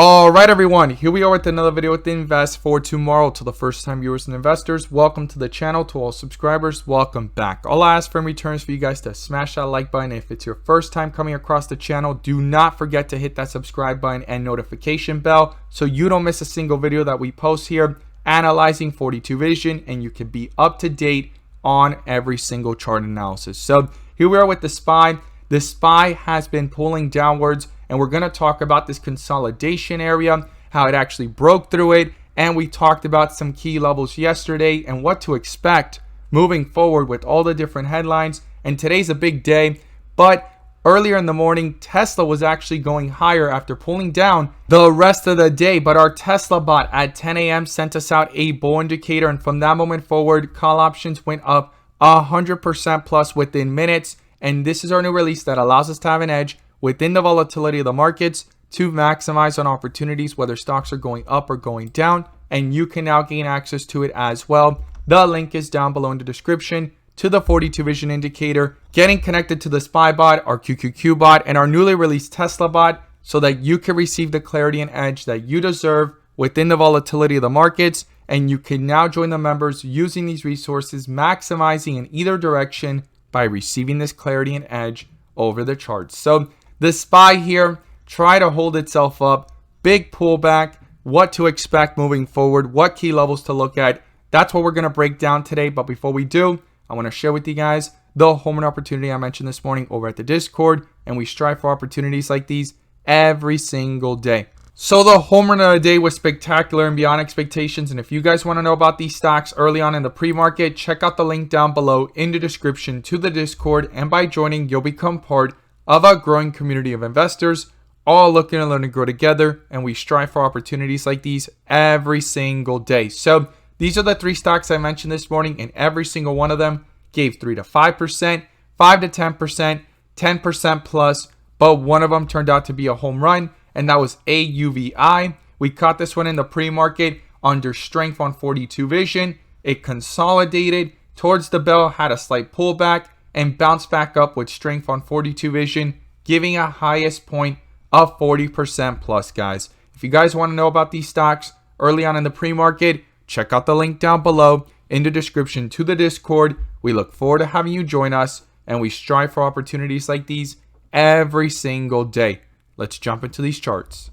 All right, everyone, here we are with another video with Invest for Tomorrow. To the first time viewers and investors, welcome to the channel. To all subscribers, welcome back. All I ask for in return is for you guys to smash that like button. If it's your first time coming across the channel, do not forget to hit that subscribe button and notification bell so you don't miss a single video that we post here analyzing 42 Vision, and you can be up to date on every single chart analysis. So here we are with the SPY. The SPY has been pulling downwards, and we're going to talk about this consolidation area, how it actually broke through it, and we talked about some key levels yesterday and what to expect moving forward with all the different headlines. And today's a big day, but earlier in the morning, Tesla was actually going higher after pulling down the rest of the day. But our Tesla bot at 10 a.m. sent us out a bull indicator, and from that moment forward, call options went up 100% plus within minutes. And this is our new release that allows us to have an edge within the volatility of the markets to maximize on opportunities, whether stocks are going up or going down. And you can now gain access to it as well. The link is down below in the description to the 42 Vision indicator, getting connected to the SPY bot, our QQQ bot, and our newly released Tesla bot so that you can receive the clarity and edge that you deserve within the volatility of the markets. And you can now join the members using these resources, maximizing in either direction by receiving this clarity and edge over the charts. So the SPY here, try to hold itself up, big pullback, what to expect moving forward, what key levels to look at. That's what we're going to break down today. But before we do, I want to share with you guys the home run opportunity I mentioned this morning over at the Discord. And we strive for opportunities like these every single day. So the home run of the day was spectacular and beyond expectations. And if you guys want to know about these stocks early on in the pre-market, check out the link down below in the description to the Discord. And by joining, you'll become part of a growing community of investors, all looking to learn and grow together. And we strive for opportunities like these every single day. So these are the three stocks I mentioned this morning, and every single one of them gave 3 to 5%, 5 to 10%, 10% plus. But one of them turned out to be a home run, and that was AUVI. We caught this one in the pre-market under strength on 42 Vision. It consolidated towards the bell, had a slight pullback, and bounced back up with strength on 42 Vision, giving a highest point of 40% plus, guys. If you guys want to know about these stocks early on in the pre-market, check out the link down below in the description to the Discord. We look forward to having you join us, and we strive for opportunities like these every single day. Let's jump into these charts.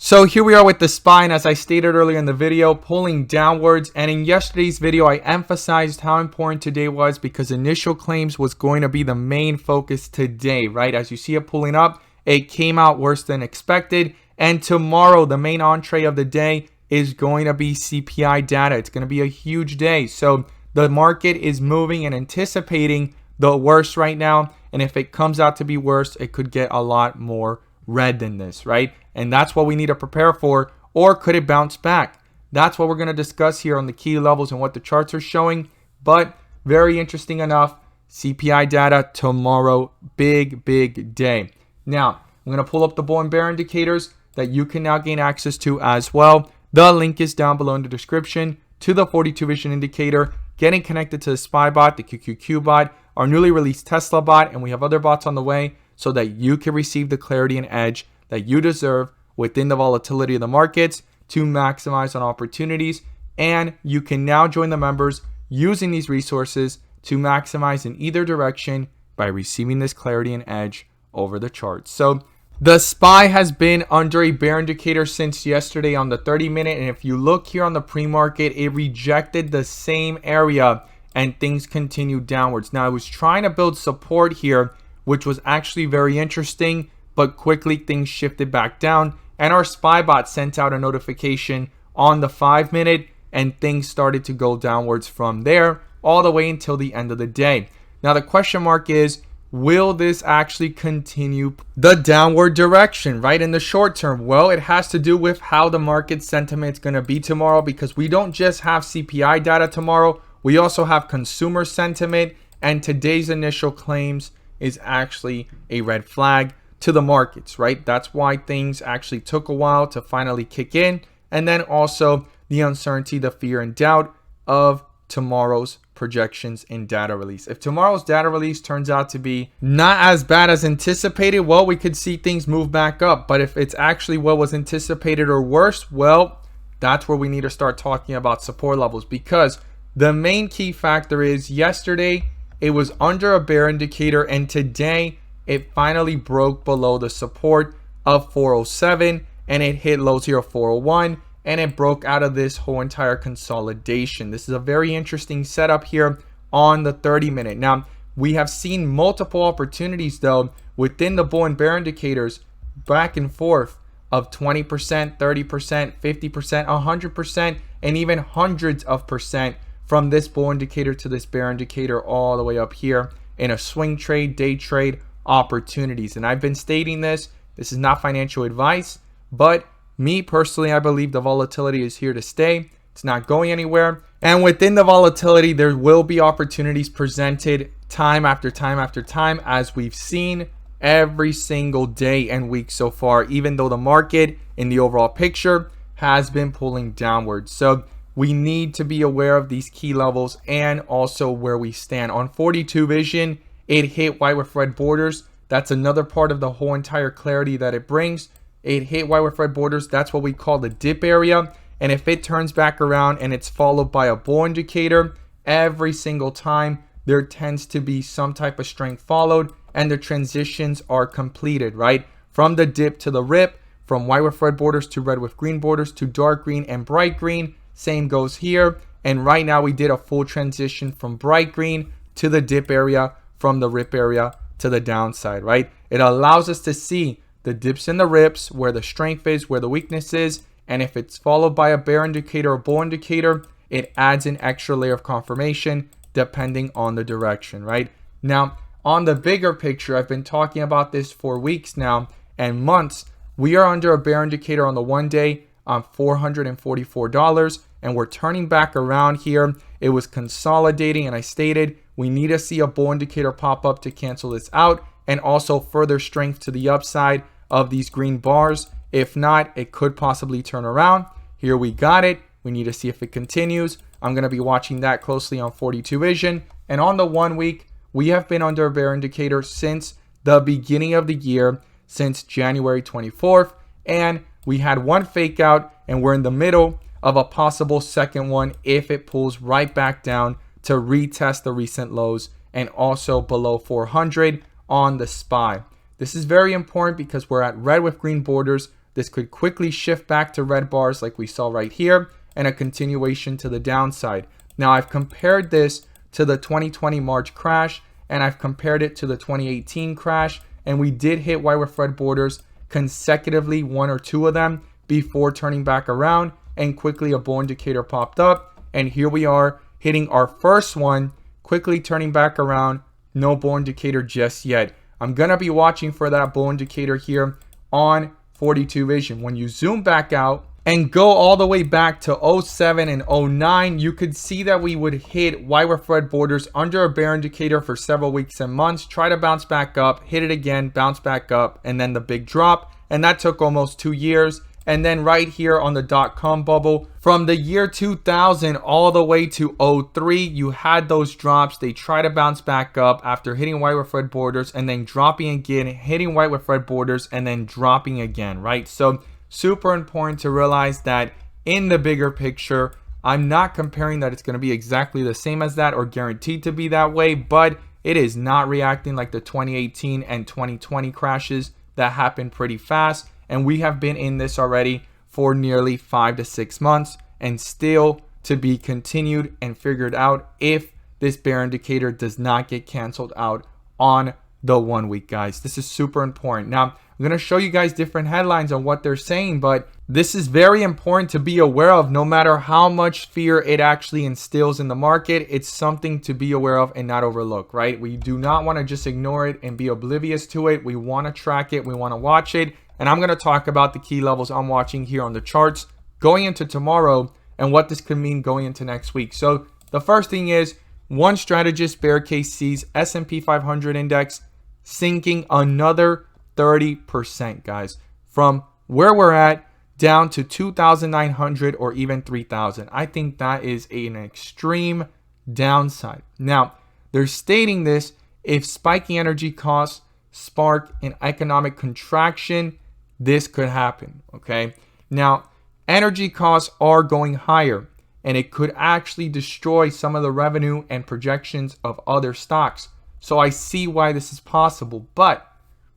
So here we are with the SPY, and as I stated earlier in the video, pulling downwards. And in yesterday's video, I emphasized how important today was because initial claims was going to be the main focus today, right? As you see it pulling up, it came out worse than expected. And tomorrow, the main entree of the day is going to be CPI data. It's going to be a huge day. So the market is moving and anticipating the worst right now. And if it comes out to be worse, it could get a lot more red than this, right? And that's what we need to prepare for. Or could it bounce back? That's what we're going to discuss here on the key levels and what the charts are showing. But very interesting enough, CPI data tomorrow, big day. Now, I'm going to pull up the bull and bear indicators that you can now gain access to as well. The link is down below in the description to the 42 Vision indicator, getting connected to the SPY bot, the QQQ bot, our newly released Tesla bot, and we have other bots on the way so that you can receive the clarity and edge that you deserve within the volatility of the markets to maximize on opportunities. And you can now join the members using these resources to maximize in either direction by receiving this clarity and edge over the charts. So the SPY has been under a bear indicator since yesterday on the 30-minute. And if you look here on the pre-market, it rejected the same area and things continued downwards. Now, I was trying to build support here, which was actually very interesting, but quickly things shifted back down. And our SPY bot sent out a notification on the 5-minute, and things started to go downwards from there all the way until the end of the day. Now, the question mark is, will this actually continue the downward direction, right, in the short term? Well, it has to do with how the market sentiment is going to be tomorrow, because we don't just have CPI data tomorrow. We also have consumer sentiment, and today's initial claims is actually a red flag to the markets, right? That's why things actually took a while to finally kick in. And then also the uncertainty, the fear and doubt of tomorrow's projections and data release. If tomorrow's data release turns out to be not as bad as anticipated, well, we could see things move back up. But if it's actually what was anticipated or worse, well, that's where we need to start talking about support levels, because the main key factor is yesterday it was under a bear indicator, and today it finally broke below the support of 407 and it hit lows here of 401, and it broke out of this whole entire consolidation. This is a very interesting setup here on the 30-minute. Now, we have seen multiple opportunities though within the bull and bear indicators back and forth of 20%, 30%, 50%, 100%, and even hundreds of percent from this bull indicator to this bear indicator all the way up here in a swing trade, day trade opportunities. And I've been stating this is not financial advice, but me personally, I believe the volatility is here to stay. It's not going anywhere. And within the volatility, there will be opportunities presented time after time after time, as we've seen every single day and week so far, even though the market in the overall picture has been pulling downwards. So we need to be aware of these key levels and also where we stand. On 42 vision, it hit white with red borders. That's another part of the whole entire clarity that it brings. It hit white with red borders. That's what we call the dip area. And if it turns back around and it's followed by a bull indicator, every single time there tends to be some type of strength followed, and the transitions are completed, right? From the dip to the rip, from white with red borders to red with green borders to dark green and bright green. Same goes here. And right now we did a full transition from bright green to the dip area, from the rip area to the downside, right? It allows us to see the dips and the rips, where the strength is, where the weakness is. And if it's followed by a bear indicator or bull indicator, it adds an extra layer of confirmation depending on the direction, right? Now, on the bigger picture, I've been talking about this for weeks now and months. We are under a bear indicator on the 1 day on $444, and we're turning back around here. It was consolidating, and I stated we need to see a bull indicator pop up to cancel this out, and also further strength to the upside of these green bars. If not, it could possibly turn around. Here we got it. We need to see if it continues. I'm going to be watching that closely on 42 vision. And on the 1 week, we have been under a bear indicator since the beginning of the year, since January 24th. And we had one fake out, and we're in the middle of a possible second one if it pulls right back down to retest the recent lows and also below 400 on the SPY. This is very important because we're at red with green borders. This could quickly shift back to red bars like we saw right here, and a continuation to the downside. Now, I've compared this to the 2020 March crash, and I've compared it to the 2018 crash, and we did hit white with red borders consecutively, one or two of them, before turning back around, and quickly a bull indicator popped up, and here we are hitting our first one, quickly turning back around. No bull indicator just yet. I'm gonna be watching for that bull indicator here on 42 vision. When you zoom back out and go all the way back to 07 and 09, you could see that we would hit white with red borders under a bear indicator for several weeks and months, try to bounce back up, hit it again, bounce back up, and then the big drop. And that took almost 2 years. And then right here on the dot-com bubble, from the year 2000 all the way to 03, you had those drops. They try to bounce back up after hitting white with red borders and then dropping again, hitting white with red borders and then dropping again, right? So super important to realize that in the bigger picture, I'm not comparing that it's going to be exactly the same as that or guaranteed to be that way, but it is not reacting like the 2018 and 2020 crashes that happened pretty fast. And we have been in this already for nearly 5 to 6 months, and still to be continued and figured out if this bear indicator does not get canceled out on the 1 week, guys. This is super important. Now, I'm going to show you guys different headlines on what they're saying, but this is very important to be aware of. No matter how much fear it actually instills in the market, it's something to be aware of and not overlook, right? We do not want to just ignore it and be oblivious to it. We want to track it. We want to watch it. And I'm going to talk about the key levels I'm watching here on the charts going into tomorrow and what this could mean going into next week. So the first thing is, one strategist bear case sees S&P 500 index sinking another 30%, guys, from where we're at down to 2,900 or even 3,000. I think that is an extreme downside. Now, they're stating this if spiking energy costs spark an economic contraction, this could happen, okay? Now, energy costs are going higher, and it could actually destroy some of the revenue and projections of other stocks. So I see why this is possible, but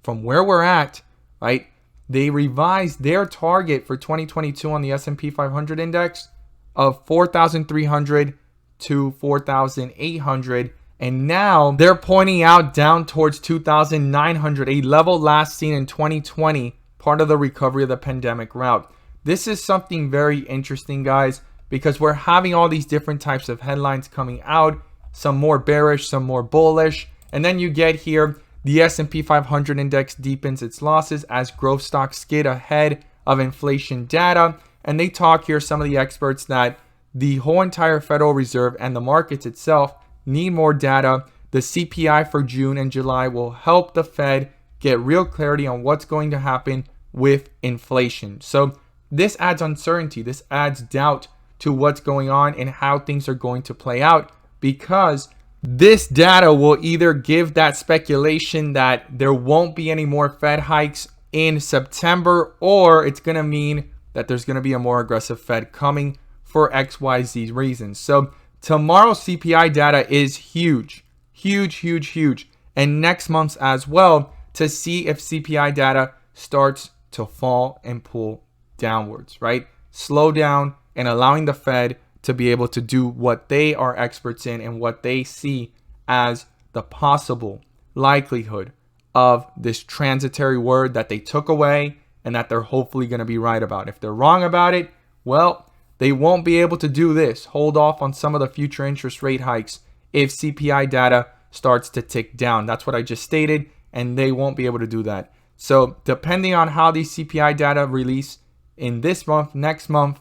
from where we're at, right, they revised their target for 2022 on the S&P 500 index of 4,300 to 4,800, and now they're pointing out down towards 2,900, a level last seen in 2020, part of the recovery of the pandemic route. This is something very interesting, guys, because we're having all these different types of headlines coming out, some more bearish, some more bullish, and then you get here the S&P 500 index deepens its losses as growth stocks skid ahead of inflation data. And they talk here, some of the experts, that the whole entire Federal Reserve and the markets itself need more data. The CPI for June and July will help the Fed get real clarity on what's going to happen with inflation. So this adds uncertainty. This adds doubt to what's going on and how things are going to play out, because this data will either give that speculation that there won't be any more Fed hikes in September, or it's going to mean that there's going to be a more aggressive Fed coming for XYZ reasons. So tomorrow's CPI data is huge, huge, huge, huge. And next month's as well, to see if CPI data starts to fall and pull downwards, right? Slow down and allowing the Fed to be able to do what they are experts in and what they see as the possible likelihood of this transitory word that they took away and that they're hopefully going to be right about. If they're wrong about it, well, they won't be able to do this, hold off on some of the future interest rate hikes if CPI data starts to tick down. That's what I just stated, and they won't be able to do that. So depending on how these CPI data release in this month, next month,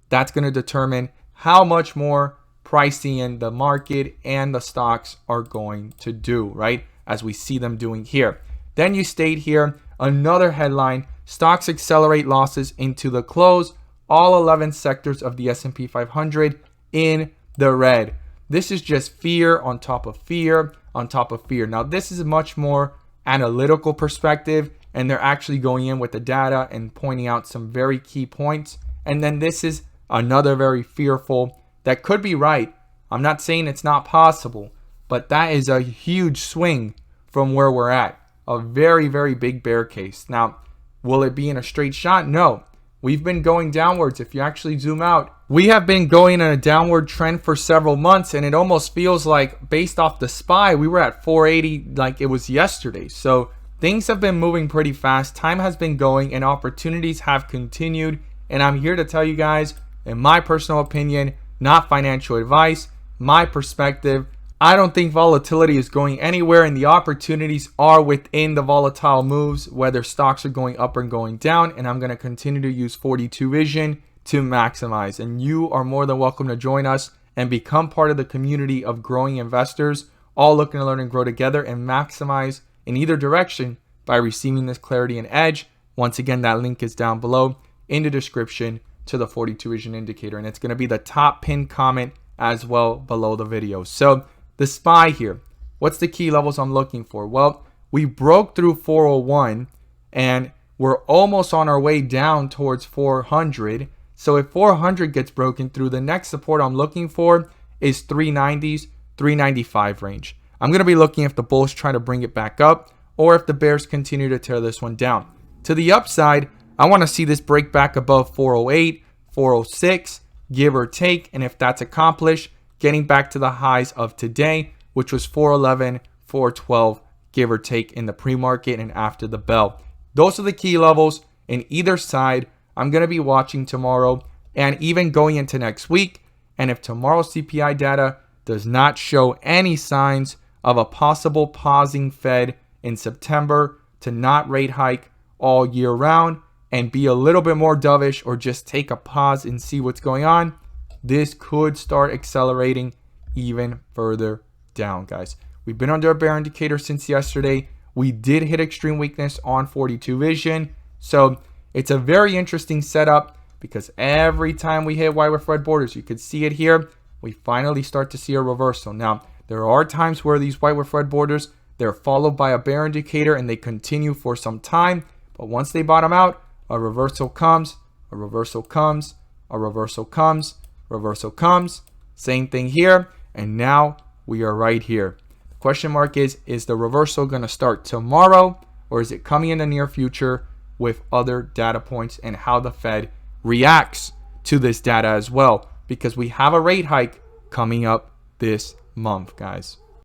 that's going to determine how much more pricing in the market and the stocks are going to do, right? As we see them doing here. Then you state here, another headline, stocks accelerate losses into the close, all 11 sectors of the S&P 500 in the red. This is just fear on top of fear on top of fear. Now, this is a much more analytical perspective, and they're actually going in with the data and pointing out some very key points. And then this is another very fearful that could be right. I'm not saying it's not possible, but that is a huge swing from where we're at. A very, very big bear case. Now, will it be in a straight shot? No. We've been going downwards. If you actually zoom out, we have been going in a downward trend for several months, and it almost feels like, based off the SPY, we were at 480 like it was yesterday. So things have been moving pretty fast. Time has been going, and opportunities have continued. And I'm here to tell you guys, in my personal opinion, not financial advice, my perspective, I don't think volatility is going anywhere, and the opportunities are within the volatile moves, whether stocks are going up or going down. And I'm going to continue to use 42 Vision to maximize. And you are more than welcome to join us and become part of the community of growing investors, all looking to learn and grow together and maximize in either direction by receiving this clarity and edge. Once again, that link is down below in the description to the 42 Vision indicator, and it's going to be the top pinned comment as well below the video. So the SPY here, what's the key levels I'm looking for? Well, we broke through 401 and we're almost on our way down towards 400. So if 400 gets broken through, the next support I'm looking for is 390s, 395 range. I'm going to be looking if the bulls try to bring it back up or if the bears continue to tear this one down. To the upside, I want to see this break back above 408, 406, give or take. And if that's accomplished, getting back to the highs of today, which was 411, 412, give or take in the pre-market and after the bell. Those are the key levels in either side. I'm going to be watching tomorrow and even going into next week. And if tomorrow's CPI data does not show any signs of a possible pausing Fed in September to not rate hike all year round and be a little bit more dovish or just take a pause and see what's going on, this could start accelerating even further down, guys. We've been under a bear indicator since yesterday. We did hit extreme weakness on 42 Vision. So it's a very interesting setup because every time we hit Y with red borders, you could see it here. we finally start to see a reversal. Now, there are times where these white with red borders, they're followed by a bear indicator and they continue for some time. But once they bottom out, a reversal comes, a reversal comes, a reversal comes, reversal comes. Same thing here. And now we are right here. The question mark is the reversal going to start tomorrow, or is it coming in the near future with other data points and how the Fed reacts to this data as well? Because we have a rate hike coming up this month, guys.